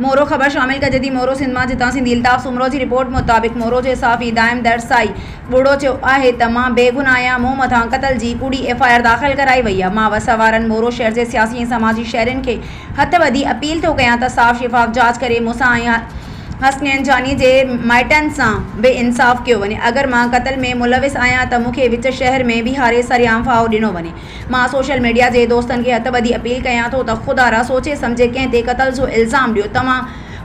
मोरो ख़बर शामिल कजे मोरो सिंध मां जितां सिंधी इल्ताफ़ सुमरो की रिपोर्ट मुताबिक़ मोरो के साफ़ी दाइम दरसाई बुढ़ो चयो आहे त मां बेगुनाह आहियां, मूं मथां क़त्ल जी कूड़ी FIR दाख़िल कराई वई आहे। मां वस वारनि मोरो शहर के सियासी ऐं समाजी शहरनि खे हथ ॿधी अपील थो कयां त साफ़ शिफ़ाफ़ जांच करे मूंसां ऐं हसनैन जानी के माइटनि सां बेइंसाफ़ कयो वञे। अगर मां क़त्ल में मुलविस आहियां त मूंखे विच शहर में बीहारे सरियाम फाहो ॾिनो वञे। मां सोशल मीडिया के दोस्तनि खे हथ ॿधी अपील कयां थो त ख़ुदारा सोचे सम्झे कंहिं ते क़त्ल जो इल्ज़ाम ॾियो। तव्हां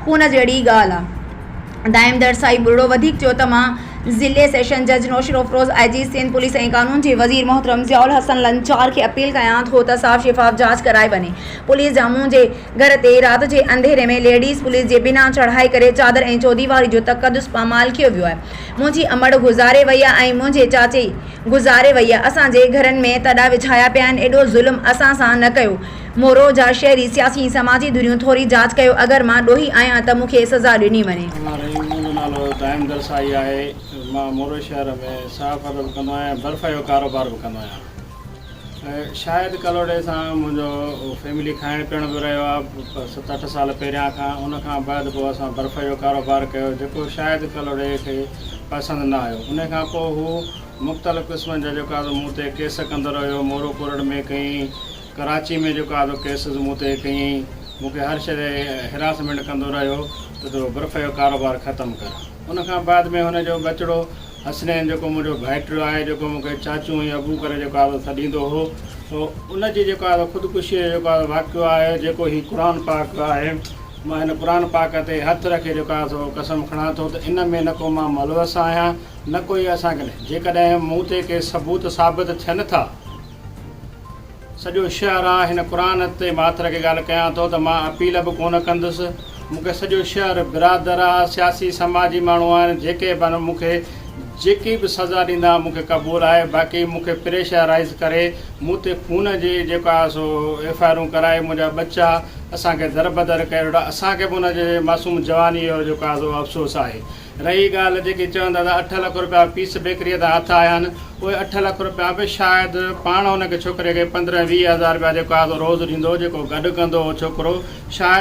खून जहिड़ी ॻाल्हि आहे। दाइम दरसाई बुढ़ो वधीक चयो त मां ज़िले सेशन जज नौशर अफरोज़ IG सिंध पुलिस ऐं कानून के वज़ीर मोहतरम ज़ियाउल हसन लंचार के अपील कयां थो त साफ़ शिफ़ाफ़ जांच कराई वञे। पुलिस जामू के घर ते रात के अंधेरे में लेडीज़ पुलिस के बिना चढ़ाई करे चादर ऐं चौदीवारी जो तक़दुस पामाल कियो वियो आहे। मुंहिंजी अमड़ गुज़ारे वई आहे ऐं मुंहिंजे चाचे गुज़ारे वई आहे। असांजे घरनि में तॾा विछाया पिया आहिनि। एॾो ज़ुल्म असां सां न कयो। मोरो जा शहरी सियासी समाजी दुनियूं थोड़ी जांच कयो। अगर मां ॾोही आहियां त मूंखे सज़ा ॾिनी वञे। मुंहिंजो नालो दाइम दरसाई आहे। मां मोरो शहर में साफ़ अदब कंदो आहियां, बर्फ़ जो कारोबार भी कंदो आहियां। शायद कलोड़े सां मुंहिंजो फैमिली खाइण पीअण बि रहियो आहे 7-8 साल पहिरियां खां। उन खां बाद पोइ असां बर्फ़ जो कारोबार कयो जेको शायद कलोड़े खे पसंदि न आयो। उन खां पोइ हू मुख़्तलिफ़ क़िस्मनि जा जेका मूं ते केस कंदो रहियो। मोरो कोर्ट में कई, कराची में जेका केसिस मूं ते कई, मूंखे हर शइ हिरासमेंट कंदो रहियो त तो बर्फ़ जो कारोबार ख़त्म कर। उन खां बाद में हुनजो बचड़ो हसनैन जेको मुंहिंजो भाइटियो आहे, जेको मूंखे चाचू ऐं अबू करे जेको सॾींदो हो, तो उनजी जेको ख़ुदकुशीअ जो जेको वाक़ियो आहे, जेको ही क़ुरान पाक आहे, मां हिन क़ुरान पाक ते हथ रखे जेको सो कसम खणां थो त इन में न को मां मुलवस आहियां, न कोई असांखे। जेकॾहिं मूं ते के सबूत साबित थियनि था, सॼो शहर आहे हिन क़ुरान ते माथ रखे ॻाल्हि कयां थो त मां अपील बि कोन कंदुसि। मूंखे सॼो शहर बिरादर आहे, सियासी समाजी माण्हू आहिनि, जेके बि मूंखे जेकी बि सज़ा ॾींदा मूंखे क़बूल आहे। बाक़ी मूंखे प्रेशराइज़ करे मूं ते खून जी जेका सो FIR कराए मुंहिंजा बच्चा असांखे दर बदर कयो। असांखे बि हुनजे मासूम जवानी जो जेको आहे सो अफ़सोस आहे। रही ॻाल्हि जेकी चवंदा त 8 लख रुपया पीस बेकरीअ तां हथ आया आहिनि, उहे 8 लख रुपया बि शायदि पाण हुनखे छोकिरे खे 15-20 हज़ार रुपया जेको आहे रोज़ु ॾींदो, जेको गॾु कंदो छोकिरो। शायदि